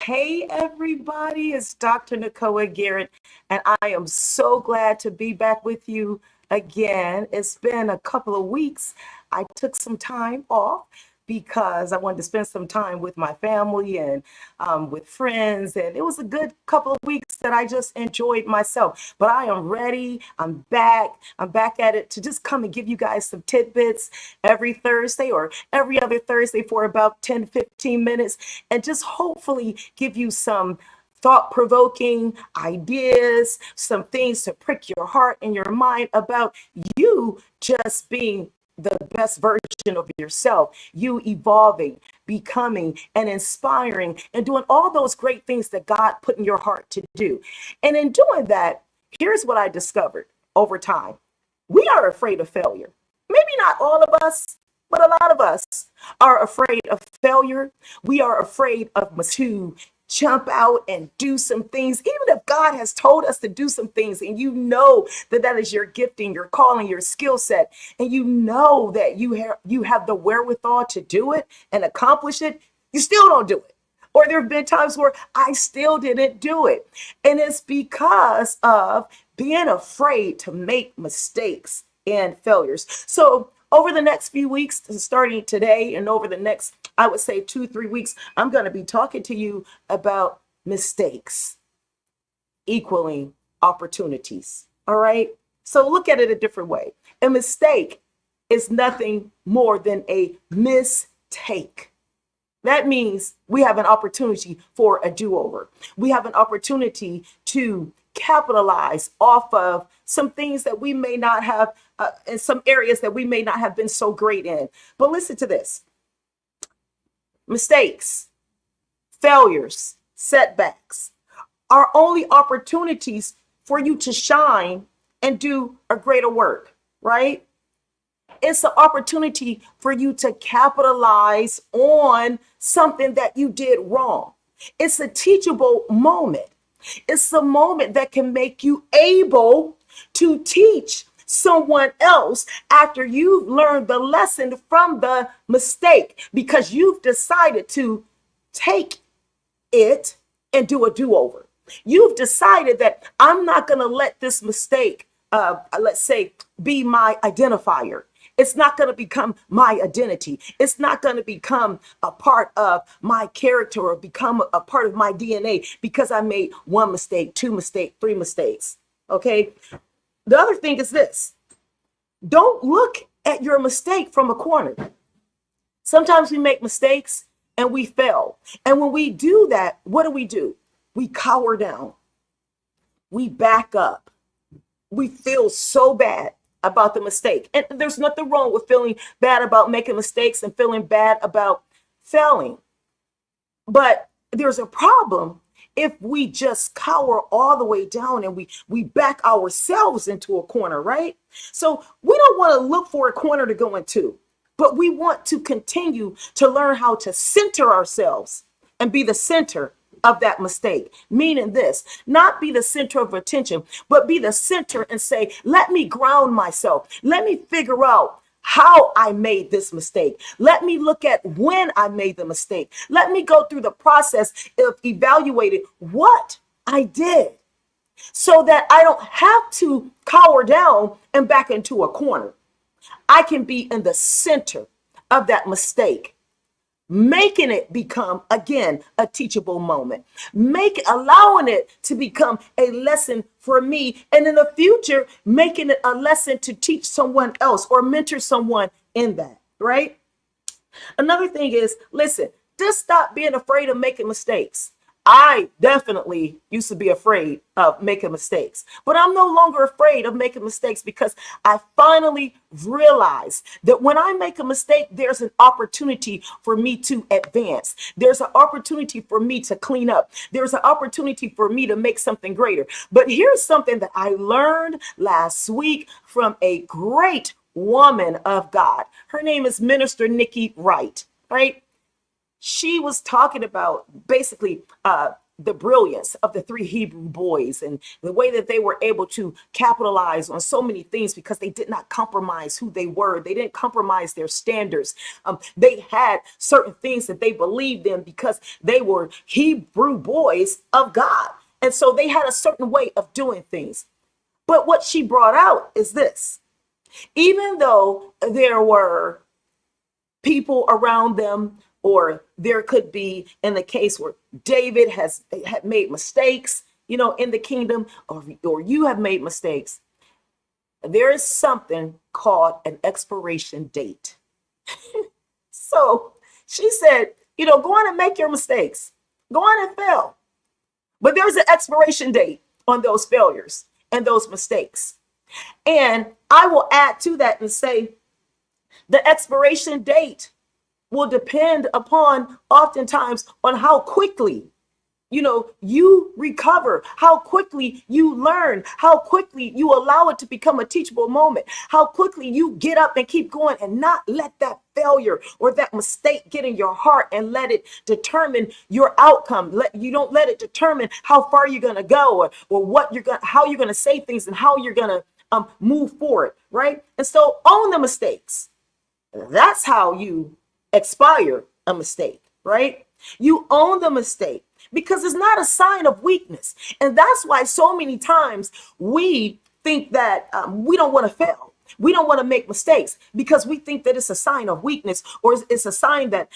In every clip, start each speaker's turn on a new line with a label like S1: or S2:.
S1: Hey, everybody, it's Dr. Nicoa Garrett, and I am so glad to be back with you again. It's been a couple of weeks. I took some time off because I wanted to spend some time with my family and with friends, and it was a good couple of weeks that I just enjoyed myself. But I am ready. I'm back. I'm back at it to just come and give you guys some tidbits every Thursday or every other Thursday for about 10, 15 minutes and just hopefully give you some thought-provoking ideas, some things to prick your heart and your mind about you just being the best version of yourself, you evolving, becoming, and inspiring, and doing all those great things that God put in your heart to do. And in doing that, here's what I discovered over time. We are afraid of failure. Maybe not all of us, but a lot of us are afraid of failure. We are afraid of to jump out and do some things, even if God has told us to do some things, and you know that that is your gifting, your calling, your skill set, and you know that you have the wherewithal to do it and accomplish it, you still don't do it. Or there have been times where I still didn't do it. And it's because of being afraid to make mistakes and failures. So over the next few weeks, starting today and over the next, I would say 2, 3 weeks, I'm going to be talking to you about mistakes equaling opportunities. All right. So look at it a different way. A mistake is nothing more than a mistake. That means we have an opportunity for a do-over. We have an opportunity to capitalize off of some things that we may not have, in some areas that we may not have been so great in. But listen to this. Mistakes, failures, setbacks are only opportunities for you to shine and do a greater work, right? It's an opportunity for you to capitalize on something that you did wrong. It's a teachable moment. It's a moment that can make you able to teach someone else after you've learned the lesson from the mistake because you've decided to take it and do a do-over. You've decided that I'm not going to let this mistake, let's say, be my identifier. It's not going to become my identity. It's not going to become a part of my character or become a part of my DNA because I made one mistake, two mistakes, three mistakes. Okay. The other thing is this. Don't look at your mistake from a corner. Sometimes we make mistakes and we fail. And when we do that, what do? We cower down. We back up. We feel so bad about the mistake. And there's nothing wrong with feeling bad about making mistakes and feeling bad about failing. But there's a problem if we just cower all the way down and we back ourselves into a corner, right? So we don't want to look for a corner to go into, but we want to continue to learn how to center ourselves and be the center of that mistake. Meaning this, not be the center of attention, but be the center and say, let me ground myself. Let me figure out how I made this mistake. Let me look at when I made the mistake. Let me go through the process of evaluating what I did so that I don't have to cower down and back into a corner. I can be in the center of that mistake, making it become, again, a teachable moment, allowing it to become a lesson for me. And in the future, making it a lesson to teach someone else or mentor someone in that, right? Another thing is, listen, just stop being afraid of making mistakes. I definitely used to be afraid of making mistakes, but I'm no longer afraid of making mistakes because I finally realized that when I make a mistake, there's an opportunity for me to advance. There's an opportunity for me to clean up. There's an opportunity for me to make something greater. But here's something that I learned last week from a great woman of God. Her name is Minister Nikki Wright, right? She was talking about basically the brilliance of the three Hebrew boys and the way that they were able to capitalize on so many things because they did not compromise who they were. They didn't compromise their standards. They had certain things that they believed in because they were Hebrew boys of God. And so they had a certain way of doing things. But what she brought out is this. Even though there were people around them, or there could be in the case where David had made mistakes, in the kingdom, or you have made mistakes, there is something called an expiration date. So she said, go on and make your mistakes, go on and fail, but there's an expiration date on those failures and those mistakes. And I will add to that and say the expiration date will depend upon oftentimes on how quickly you recover, how quickly you learn, how quickly you allow it to become a teachable moment, how quickly you get up and keep going and not let that failure or that mistake get in your heart and let it determine your outcome. You don't let it determine how far you're going to go, or how you're going to say things and how you're going to move forward, right? And so own the mistakes. That's how you expire a mistake, right? You own the mistake because it's not a sign of weakness. And that's why so many times we think that we don't want to fail. We don't want to make mistakes because we think that it's a sign of weakness, or it's a sign that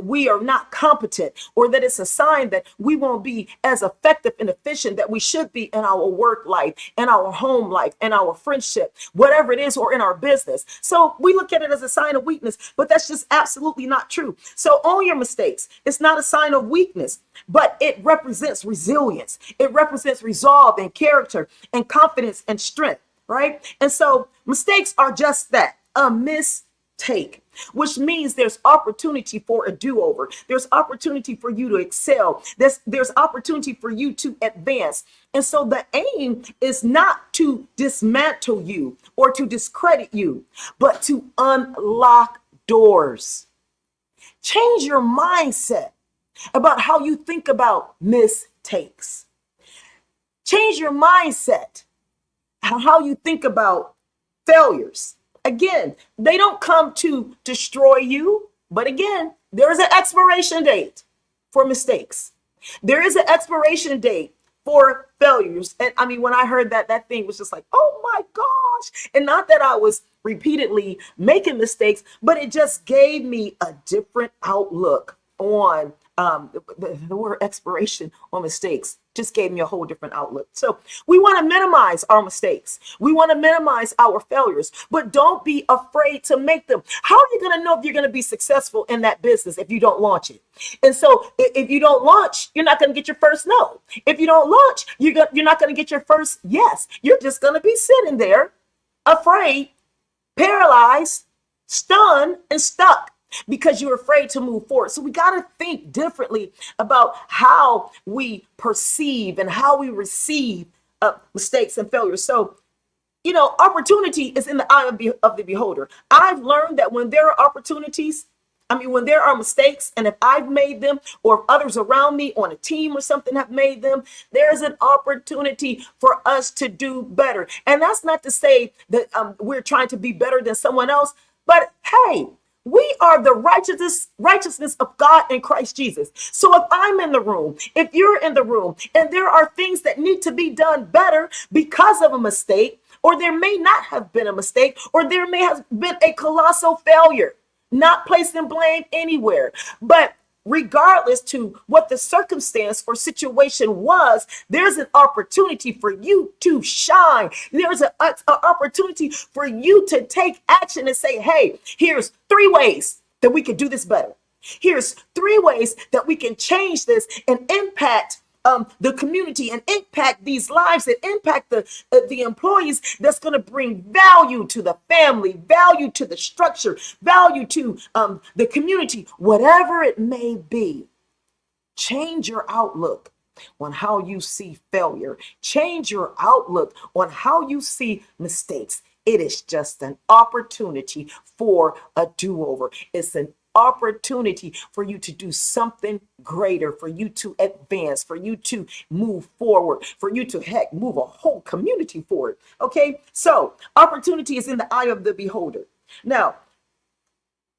S1: we are not competent, or that it's a sign that we won't be as effective and efficient that we should be in our work life, in our home life, in our friendship, whatever it is, or in our business. So we look at it as a sign of weakness, but that's just absolutely not true. So own your mistakes. It's not a sign of weakness, but it represents resilience. It represents resolve and character and confidence and strength. Right? And so mistakes are just that, a mistake, which means there's opportunity for a do-over. There's opportunity for you to excel. There's opportunity for you to advance. And so the aim is not to dismantle you or to discredit you, but to unlock doors. Change your mindset about how you think about mistakes. Change your mindset how you think about failures. Again, they don't come to destroy you, but again, there is an expiration date for mistakes. There is an expiration date for failures. And I mean, when I heard that thing was just like, oh my gosh. And not that I was repeatedly making mistakes, but it just gave me a different outlook on the word expiration on mistakes. Just gave me a whole different outlook. So we want to minimize our mistakes. We want to minimize our failures, but don't be afraid to make them. How are you going to know if you're going to be successful in that business if you don't launch it? And so if you don't launch, you're not going to get your first no. If you don't launch, you're not going to get your first yes. You're just going to be sitting there afraid, paralyzed, stunned, and stuck, because you're afraid to move forward. So we got to think differently about how we perceive and how we receive mistakes and failures. So, opportunity is in the eye of the beholder. I've learned that when there are opportunities, when there are mistakes, and if I've made them, or if others around me on a team or something have made them, there's an opportunity for us to do better. And that's not to say that we're trying to be better than someone else, but hey, we are the righteousness of God in Christ Jesus. So if I'm in the room, if you're in the room, and there are things that need to be done better because of a mistake, or there may not have been a mistake, or there may have been a colossal failure, not placing blame anywhere, but regardless to what the circumstance or situation was, there's an opportunity for you to shine. There's an opportunity for you to take action and say, hey, here's 3 ways that we can do this better. Here's 3 ways that we can change this and impact the community and impact these lives and impact the employees, that's going to bring value to the family, value to the structure, value to the community, whatever it may be. Change your outlook on how you see failure. Change your outlook on how you see mistakes. It is just an opportunity for a do-over. It's an opportunity for you to do something greater, for you to advance, for you to move forward, for you to move a whole community forward. Okay, so opportunity is in the eye of the beholder. Now,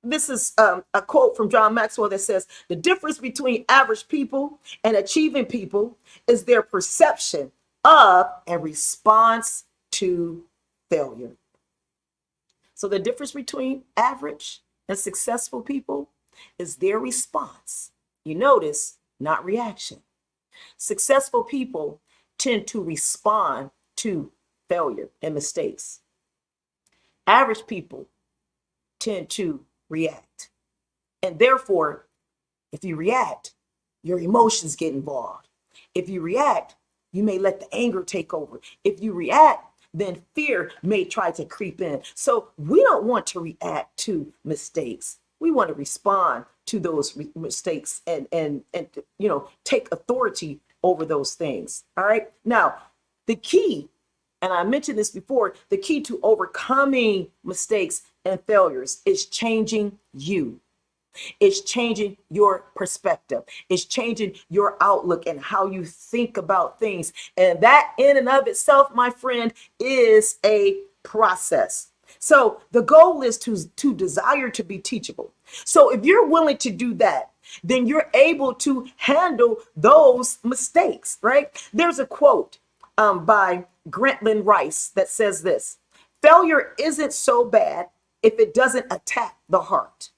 S1: this is a quote from John Maxwell that says, the difference between average people and achieving people is their perception of and response to failure. So the difference between average and successful people is their response. You notice, not reaction. Successful people tend to respond to failure and mistakes. Average people tend to react. And therefore, if you react, your emotions get involved. If you react, you may let the anger take over. If you react, then fear may try to creep in. So we don't want to react to mistakes. We want to respond to those mistakes and take authority over those things. All right. Now, the key, and I mentioned this before, the key to overcoming mistakes and failures is changing you. It's changing your perspective. It's changing your outlook and how you think about things. And that in and of itself, my friend, is a process. So the goal is to desire to be teachable. So if you're willing to do that, then you're able to handle those mistakes, right? There's a quote by Grantland Rice that says this: failure isn't so bad if it doesn't attack the heart.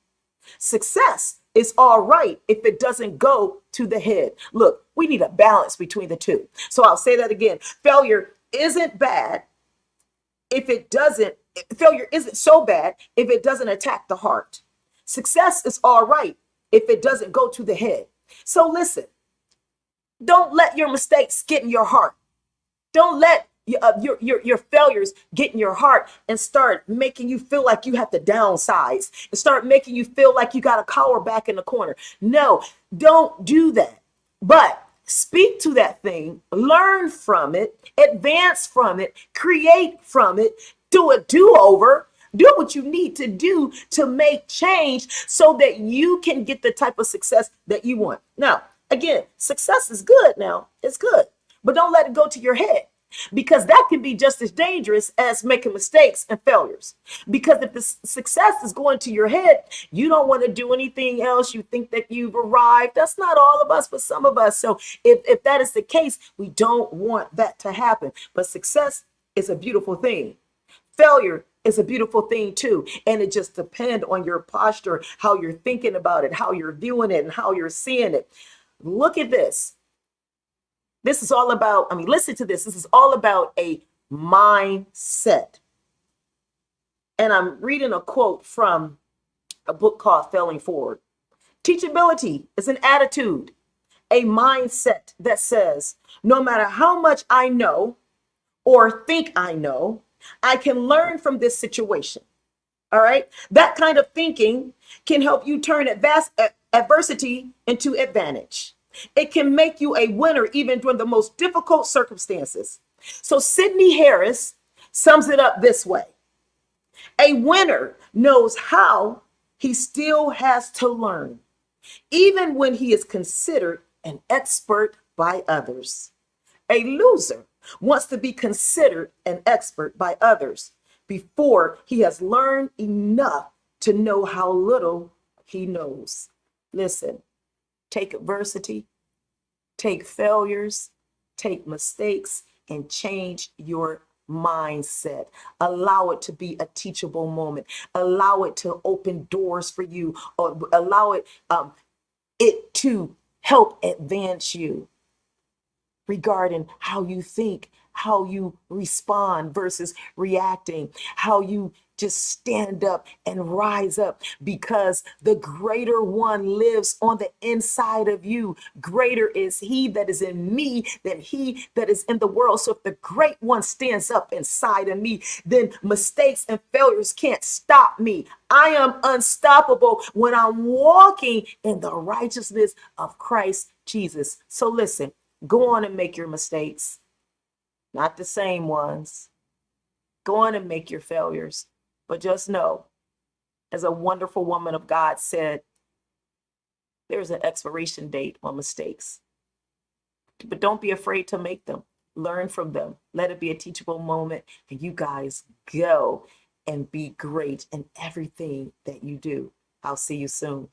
S1: Success is all right if it doesn't go to the head. Look, we need a balance between the two. So I'll say that again. Failure isn't so bad if it doesn't attack the heart. Success is all right if it doesn't go to the head. So listen, don't let your mistakes get in your heart. Don't let your failures get in your heart and start making you feel like you have to downsize and start making you feel like you got to cower back in the corner. No, don't do that. But speak to that thing, learn from it, advance from it, create from it, do a do-over. Do what you need to do to make change so that you can get the type of success that you want. Now, again, success is good now. It's good. But don't let it go to your head, because that can be just as dangerous as making mistakes and failures. Because if the success is going to your head, you don't want to do anything else. You think that you've arrived. That's not all of us, but some of us. So if that is the case, we don't want that to happen. But success is a beautiful thing. Failure is a beautiful thing too. And it just depends on your posture, how you're thinking about it, how you're viewing it, and how you're seeing it. Look at this. This is all about, listen to this. This is all about a mindset. And I'm reading a quote from a book called Failing Forward. Teachability is an attitude, a mindset that says, no matter how much I know or think I know, I can learn from this situation. All right. That kind of thinking can help you turn adversity into advantage. It can make you a winner even during the most difficult circumstances. So Sidney Harris sums it up this way: a winner knows how he still has to learn, even when he is considered an expert by others. A loser wants to be considered an expert by others before he has learned enough to know how little he knows. Listen, take adversity, take failures, take mistakes, and change your mindset. Allow it to be a teachable moment. Allow it to open doors for you, or allow it to help advance you regarding how you think, how you respond versus reacting, how you just stand up and rise up, because the greater one lives on the inside of you. Greater is he that is in me than he that is in the world. So if the great one stands up inside of me, then mistakes and failures can't stop me. I am unstoppable when I'm walking in the righteousness of Christ Jesus. So listen, go on and make your mistakes, not the same ones. Go on and make your failures. But just know As a wonderful woman of God said, there's an expiration date on mistakes, but don't be afraid to make them. Learn from them. Let it be a teachable moment, and you guys go and be great in everything that you do. I'll see you soon.